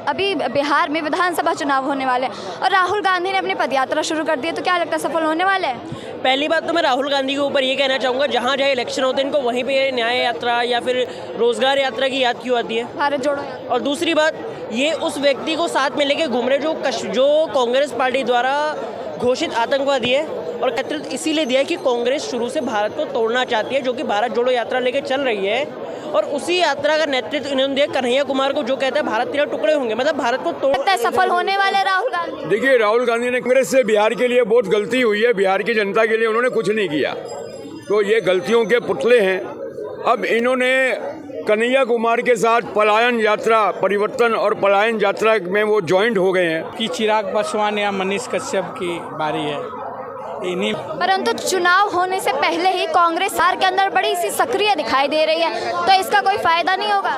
अभी बिहार में विधानसभा चुनाव होने वाले हैं और राहुल गांधी ने अपनी पदयात्रा शुरू कर दी है, तो क्या लगता है सफल होने वाले हैं? पहली बात तो मैं राहुल गांधी के ऊपर ये कहना चाहूँगा, जहाँ जहाँ इलेक्शन होते हैं इनको वहीं पे न्याय यात्रा या फिर रोजगार यात्रा की याद क्यों आती है? भारत जोड़ो यात्रा। और दूसरी बात, ये उस व्यक्ति को साथ में लेके घूम रहे जो कांग्रेस पार्टी द्वारा घोषित आतंकवादी है, और नेतृत्व इसीलिए दिया है कि कांग्रेस शुरू से भारत को तोड़ना चाहती है, जो कि भारत जोड़ो यात्रा लेके चल रही है। और उसी यात्रा का नेतृत्व इन्होंने दिया कन्हैया कुमार को, जो कहता है भारत तेरह टुकड़े होंगे, मतलब भारत को तोड़। लगता है सफल होने वाले राहुल गांधी? देखिए, राहुल गांधी ने कांग्रेस से बिहार के लिए बहुत गलती हुई है, बिहार की जनता के लिए उन्होंने कुछ नहीं किया, तो ये गलतियों के पुतले हैं। अब इन्होंने कन्हैया कुमार के साथ पलायन यात्रा, परिवर्तन और पलायन यात्रा में वो ज्वाइंट हो गए हैं कि चिराग पासवान या मनीष कश्यप की बारी है इन्हीं। परंतु चुनाव होने से पहले ही कांग्रेस बिहार के अंदर बड़ी सी सक्रिय दिखाई दे रही है, तो इसका कोई फायदा नहीं होगा?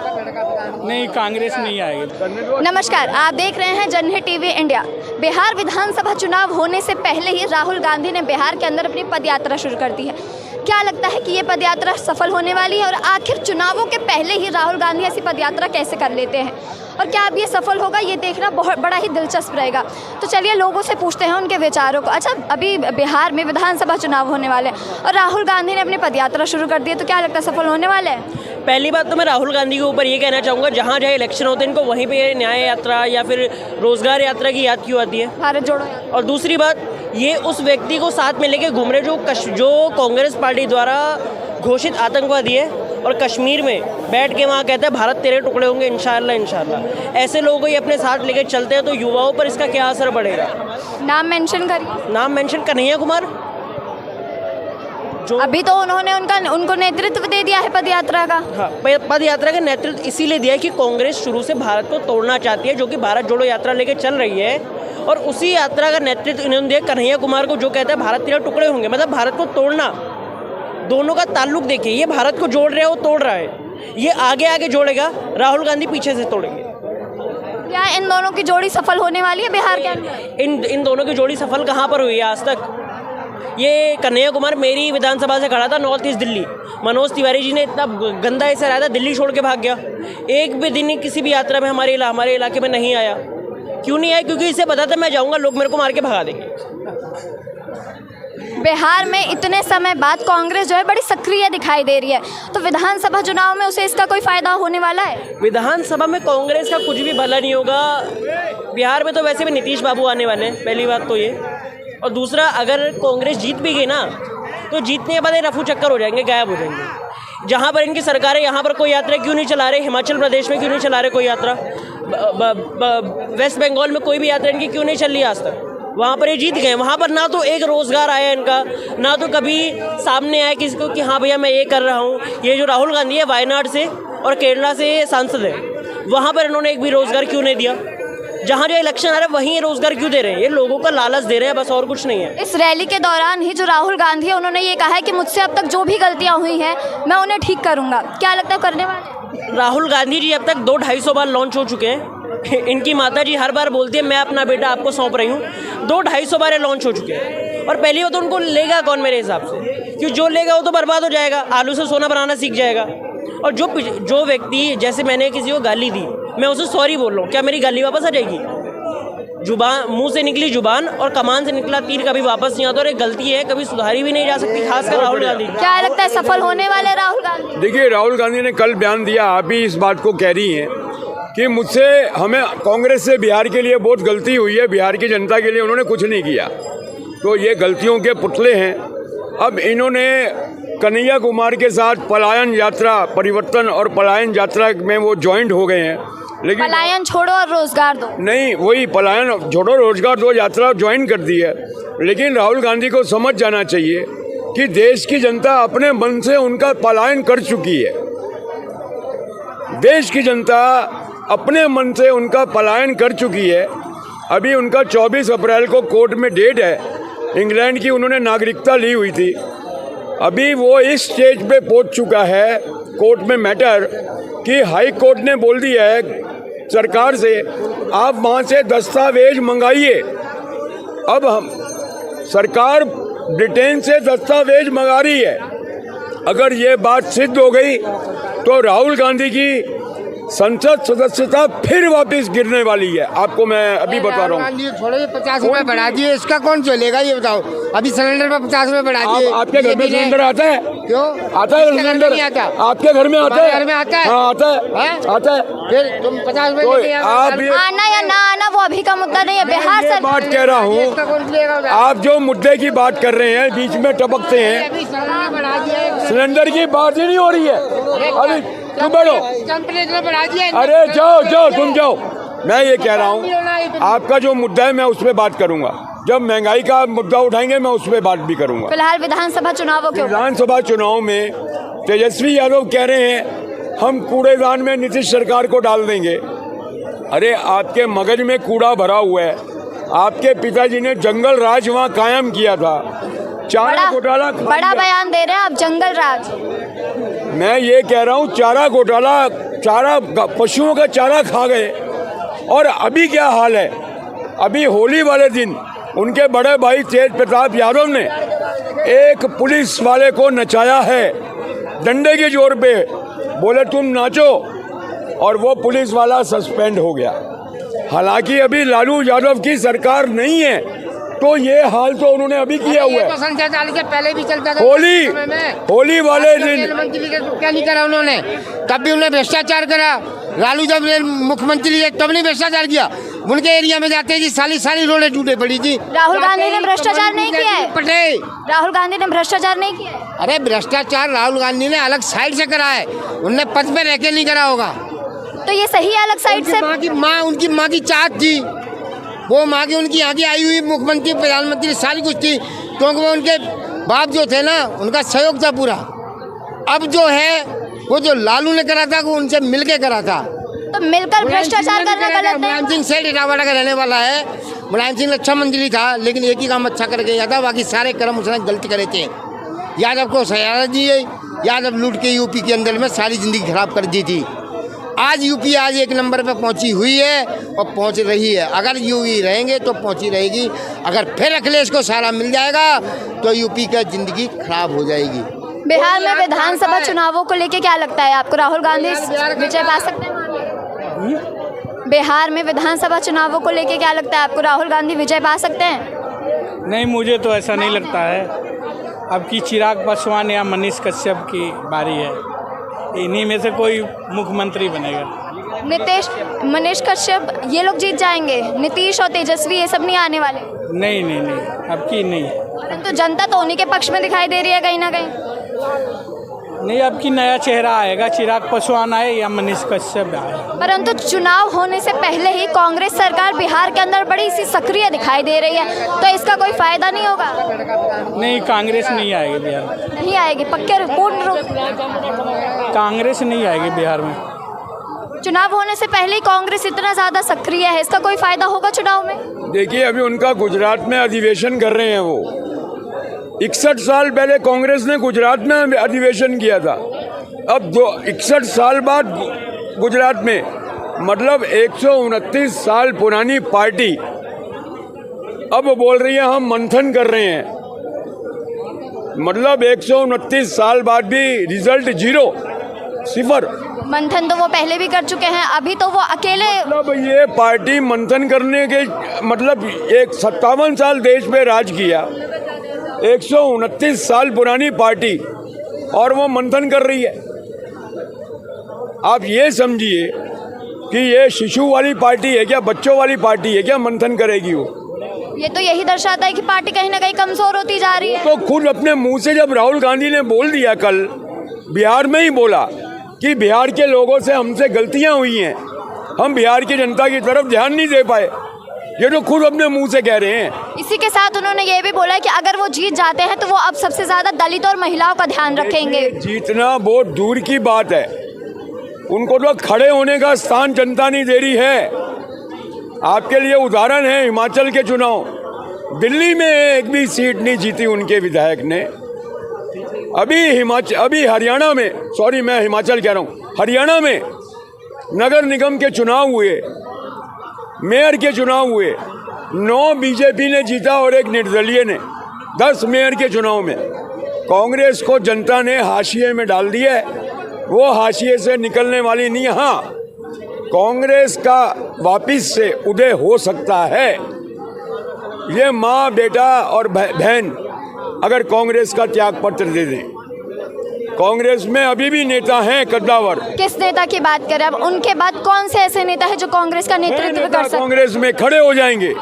नहीं, कांग्रेस नहीं आएगी। नमस्कार, आप देख रहे हैं जनहित टीवी इंडिया। बिहार विधानसभा चुनाव होने से पहले ही राहुल गांधी ने बिहार के अंदर अपनी पदयात्रा शुरू कर दी है। क्या लगता है कि ये पदयात्रा सफल होने वाली है, और आखिर चुनावों के पहले ही राहुल गांधी ऐसी पदयात्रा कैसे कर लेते हैं, और क्या अब ये सफल होगा, ये देखना बहुत बड़ा ही दिलचस्प रहेगा। तो चलिए लोगों से पूछते हैं उनके विचारों को। अच्छा, अभी बिहार में विधानसभा चुनाव होने वाले हैं और राहुल गांधी ने अपनी पदयात्रा शुरू कर दी है, तो क्या लगता है सफल होने वाले हैं? पहली बात तो मैं राहुल गांधी के ऊपर ये कहना चाहूँगा, जहाँ जहाँ इलेक्शन होते हैं इनको वहीं पे न्याय यात्रा या फिर रोजगार यात्रा की याद क्यों आती है? भारत जोड़ो यात्रा। और दूसरी बात, ये उस व्यक्ति को साथ में लेके घूम रहे जो कांग्रेस पार्टी द्वारा घोषित आतंकवादी है, और कश्मीर में बैठ के वहाँ कहता है भारत तेरे टुकड़े होंगे इंशाअल्लाह इंशाअल्लाह। ऐसे लोगों को ये अपने साथ लेके चलते हैं, तो युवाओं पर इसका क्या असर पड़ेगा? नाम मेंशन करिए। नाम मेंशन, कन्हैया कुमार। जो अभी तो उन्होंने उनको नेतृत्व दे दिया है पदयात्रा का। हाँ, पद यात्रा का नेतृत्व इसीलिए दिया है कि कांग्रेस शुरू से भारत को तोड़ना चाहती है, जो कि भारत जोड़ो यात्रा लेके चल रही है। और उसी यात्रा का नेतृत्व इन्होंने दिया कन्हैया कुमार को, जो कहता है भारत तेरह टुकड़े होंगे, मतलब भारत को तोड़ना। दोनों का ताल्लुक देखिए, ये भारत को जोड़ रहा है, वो तोड़ रहा है। ये आगे आगे जोड़ेगा, राहुल गांधी पीछे से तोड़ेंगे। क्या इन दोनों की जोड़ी सफल होने वाली है बिहार के अंदर? इन दोनों की जोड़ी सफल कहाँ पर हुई है आज तक? ये कन्हैया कुमार मेरी विधानसभा से खड़ा था, नॉर्थ ईस्ट दिल्ली। मनोज तिवारी जी ने इतना गंदा ऐसा रहा था, दिल्ली छोड़ के भाग गया। एक भी दिन किसी भी यात्रा में हमारे इलाके में नहीं आया। क्यों नहीं आया? क्योंकि इसे पता था मैं जाऊँगा, लोग मेरे को मार के भगा देंगे। बिहार में इतने समय बाद कांग्रेस जो है बड़ी सक्रिय दिखाई दे रही है, तो विधानसभा चुनाव में उसे इसका कोई फायदा होने वाला है? विधानसभा में कांग्रेस का कुछ भी भला नहीं होगा। बिहार में तो वैसे भी नीतीश बाबू आने वाले हैं, पहली बात तो ये। और दूसरा, अगर कांग्रेस जीत भी गई ना, तो जीतने के बाद रफू चक्कर हो जाएंगे, गायब हो जाएंगे। जहाँ पर इनकी सरकार है, यहाँ पर कोई यात्रा क्यों नहीं चला रहे? हिमाचल प्रदेश में क्यों नहीं चला रहे कोई यात्रा? वेस्ट बंगाल में कोई भी यात्रा इनकी क्यों नहीं चल रही आज तक? वहाँ पर ये जीत गए। वहाँ पर ना तो एक रोज़गार आया इनका, ना तो कभी सामने आया किसी को कि हाँ भैया मैं ये कर रहा हूँ। ये जो राहुल गांधी है, वायनाड से और केरला से सांसद है, वहाँ पर इन्होंने एक भी रोज़गार क्यों नहीं दिया? जहाँ जो इलेक्शन आ रहा है वहीं रोजगार क्यों दे रहे हैं? ये लोगों का लालच दे रहे हैं, बस और कुछ नहीं है। इस रैली के दौरान ही जो राहुल गांधी है, उन्होंने ये कहा है कि मुझसे अब तक जो भी गलतियां हुई हैं मैं उन्हें ठीक करूंगा। क्या लगता है करने वाले? राहुल गांधी जी अब तक 200-250 बार लॉन्च हो चुके हैं। इनकी माता जी हर बार बोलती है मैं अपना बेटा आपको सौंप रही हूँ। 200-250 बार लॉन्च हो चुके हैं। और पहली बात तो उनको लेगा कौन मेरे हिसाब से, क्योंकि जो लेगा वो तो बर्बाद हो जाएगा, आलू से सोना बनाना सीख जाएगा। और जो व्यक्ति, जैसे मैंने किसी को गाली दी, मैं उसे सॉरी बोल रहा हूँ, क्या मेरी गाली वापस आ जाएगी? जुबान, मुंह से निकली जुबान और कमान से निकला तीर कभी वापस नहीं आता, और एक गलती है कभी सुधारी भी नहीं जा सकती, खासकर राहुल गांधी। क्या लगता है सफल होने वाले राहुल गांधी? देखिए, राहुल गांधी ने कल बयान दिया, आप भी इस बात को कह रही हैं कि मुझसे, हमें कांग्रेस से बिहार के लिए बहुत गलती हुई है, बिहार की जनता के लिए उन्होंने कुछ नहीं किया, तो ये गलतियों के पुतले हैं। अब इन्होंने कन्हैया कुमार के साथ पलायन यात्रा, परिवर्तन और पलायन यात्रा में वो ज्वाइंट हो गए हैं। लेकिन पलायन छोड़ो और रोजगार दो, नहीं, वही पलायन छोड़ो रोजगार दो यात्रा ज्वाइन कर दी है। लेकिन राहुल गांधी को समझ जाना चाहिए कि देश की जनता अपने मन से उनका पलायन कर चुकी है। देश की जनता अपने मन से उनका पलायन कर चुकी है। अभी उनका 24 अप्रैल को कोर्ट में डेट है, इंग्लैंड की उन्होंने नागरिकता ली हुई थी। अभी वो इस स्टेज पे पहुंच चुका है कोर्ट में मैटर कि हाई कोर्ट ने बोल दिया है सरकार से, आप वहाँ से दस्तावेज मंगाइए। अब हम सरकार ब्रिटेन से दस्तावेज मंगा रही है। अगर ये बात सिद्ध हो गई तो राहुल गांधी की संसद सदस्यता फिर वापस गिरने वाली है। आपको मैं अभी बता रहा हूँ। छोड़ो, 50 रुपए बढ़ा दिए, इसका कौन चलेगा ये बताओ। अभी सिलेंडर पर 50 रुपए बढ़ा दिए। आपके घर में सिलेंडर आता है? क्यों आता है सिलेंडर? नहीं आता। आपके घर में आता है? घर में आता है। हाँ आता है, आता है। फिर तुम 50 रुपए तो लेके आप आना या ना आना वो अभी का मुद्दा नहीं है। बिहार ये सरकार बात कह रहा हूँ, आप जो मुद्दे की बात कर रहे हैं बीच में टपकते हैं। अभी सिलेंडर बढ़ा दिया, सिलेंडर की बात ही नहीं हो रही है अभी। तुम बैठो, टेम्परेचर बढ़ा दिया। अरे जाओ जाओ तुम जाओ। मैं ये कह रहा हूँ, आपका जो मुद्दा है मैं उस पर बात करूंगा। जब महंगाई का मुद्दा उठाएंगे मैं उस पर बात भी करूंगा। फिलहाल विधानसभा चुनावों के ऊपर विधानसभा चुनाव में तेजस्वी यादव कह रहे हैं हम कूड़ेदान में नीतीश सरकार को डाल देंगे। अरे आपके मगज में कूड़ा भरा हुआ है। आपके पिताजी ने जंगल राज वहाँ कायम किया था। चारा घोटाला बड़ा बयान दे रहे हैं आप, जंगल राज। मैं ये कह रहा हूँ चारा घोटाला, चारा पशुओं का चारा खा गए। और अभी क्या हाल है, अभी होली वाले दिन उनके बड़े भाई तेज प्रताप यादव ने एक पुलिस वाले को नचाया है डंडे के जोर पे, बोले तुम नाचो, और वो पुलिस वाला सस्पेंड हो गया। हालांकि अभी लालू यादव की सरकार नहीं है, तो ये हाल तो उन्होंने अभी किया हुआ है। तो संसद डाल के पहले भी चलता था। होली वाले दिन मंत्री क्या नहीं करा उन्होंने, तब भी उन्होंने भ्रष्टाचार करा। लालू जब मुख्यमंत्री है तब नहीं भ्रष्टाचार किया। उनके एरिया में जाते जी साली रोडें टूटे पड़ी थी। राहुल गांधी ने भ्रष्टाचार नहीं किया है। पटेल राहुल गांधी ने भ्रष्टाचार नहीं किया है। अरे भ्रष्टाचार राहुल गांधी ने अलग साइड से करा है, उनने पद पे रह के नहीं करा होगा। तो ये सही है अलग साइड से। उनकी माँ की चाहत थी, वो माँ की उनकी आगे आई हुई मुख्यमंत्री प्रधानमंत्री सारी कुछ थी, क्योंकि वो उनके बाप जो थे ना उनका सहयोग था पूरा। अब जो है वो जो लालू ने करा था वो उनसे मिलके करा था। तो मिलकर भ्रष्टाचार करना गलत है। मुलायम सिंह सेठ इटावाड़ा का रहने वाला है। मुलायम सिंह अच्छा मंत्री था, लेकिन एक ही काम अच्छा करके गया था, बाकी सारे कर्म उसने गलती करे थे। यादव को सहारा दिए, यादव लूट के यूपी के अंदर में सारी जिंदगी खराब कर दी थी। आज यूपी आज एक नंबर पे पहुंची हुई है और पहुंच रही है। अगर यूपी रहेंगे तो पहुंची रहेगी, अगर फिर अखिलेश को सारा मिल जाएगा तो यूपी का जिंदगी खराब हो जाएगी। बिहार में विधानसभा चुनावों को लेके क्या लगता है आपको, राहुल गांधी विजय पा सकते हैं? बिहार में विधानसभा चुनावों को लेके क्या लगता है आपको, राहुल गांधी विजय पा सकते हैं? नहीं, मुझे तो ऐसा नहीं लगता है। अब की चिराग पासवान या मनीष कश्यप की बारी है, इन्हीं में से कोई मुख्यमंत्री बनेगा। मनीष कश्यप ये लोग जीत जाएंगे, नीतीश और तेजस्वी ये सब नहीं आने वाले? नहीं नहीं नहीं, अब की नहीं। परंतु जनता तो उन्हीं के पक्ष में दिखाई दे रही है कहीं ना कहीं। नहीं, अब की नया चेहरा आएगा, चिराग पासवान आए या मनीष कश्यप आए। परंतु चुनाव होने से पहले ही कांग्रेस सरकार बिहार के अंदर बड़ी सी सक्रिय दिखाई दे रही है, तो इसका कोई फायदा नहीं होगा? नहीं, कांग्रेस नहीं आएगी बिहार में। नहीं आएगी पक्के पूर्ण रूप? कांग्रेस नहीं आएगी बिहार में। चुनाव होने से पहले ही कांग्रेस इतना ज्यादा सक्रिय है, इसका कोई फायदा होगा चुनाव में? देखिए अभी उनका गुजरात में अधिवेशन कर रहे हैं। वो 61 साल पहले कांग्रेस ने गुजरात में अधिवेशन किया था। अब 61 साल बाद गुजरात में, मतलब 129 साल पुरानी पार्टी अब बोल रही है हम मंथन कर रहे हैं। मतलब 129 साल बाद भी रिजल्ट 0, 0। मंथन तो वो पहले भी कर चुके हैं, अभी तो वो अकेले। मतलब ये पार्टी मंथन करने के मतलब 57 साल देश में राज किया, 129 साल पुरानी पार्टी, और वो मंथन कर रही है। आप ये समझिए कि ये शिशु वाली पार्टी है क्या, बच्चों वाली पार्टी है क्या, मंथन करेगी वो? ये तो यही दर्शाता है कि पार्टी कहीं ना कहीं कमजोर होती जा रही है। तो खुद अपने मुंह से जब राहुल गांधी ने बोल दिया, कल बिहार में ही बोला कि बिहार के लोगों से हमसे गलतियां हुई हैं, हम बिहार की जनता की तरफ ध्यान नहीं दे पाए, ये तो खुद अपने मुंह से कह रहे हैं। इसी के साथ उन्होंने ये भी बोला कि अगर वो जीत जाते हैं तो वो अब सबसे ज्यादा दलित और महिलाओं का ध्यान रखेंगे। जीतना बहुत दूर की बात है, उनको तो खड़े होने का स्थान जनता नहीं दे रही है। आपके लिए उदाहरण है हिमाचल के चुनाव, दिल्ली में एक भी सीट नहीं जीती उनके विधायक ने। अभी हरियाणा में, सॉरी मैं हिमाचल कह रहा हूँ, हरियाणा में नगर निगम के चुनाव हुए, मेयर के चुनाव हुए, 9 बीजेपी ने जीता और 1 निर्दलीय ने। 10 मेयर के चुनाव में कांग्रेस को जनता ने हाशिए में डाल दिया है। वो हाशिए से निकलने वाली नहीं। हाँ, कांग्रेस का वापिस से उदय हो सकता है। ये माँ बेटा और बहन अगर कांग्रेस का त्याग पत्र दे दें। कांग्रेस में अभी भी नेता हैं कद्दावर। किस नेता की बात करें अब? उनके बाद कौन से ऐसे नेता है जो कांग्रेस का नेतृत्व नेता कर सकते? कांग्रेस में खड़े हो जाएंगे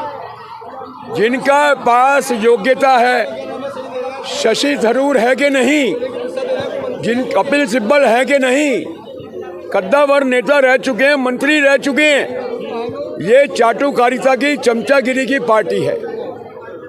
जिनका पास योग्यता है। शशि थरूर है कि नहीं, कपिल सिब्बल है कि नहीं, कद्दावर नेता रह चुके हैं, मंत्री रह चुके हैं। ये चाटुकारिता की, चमचागिरी की पार्टी है।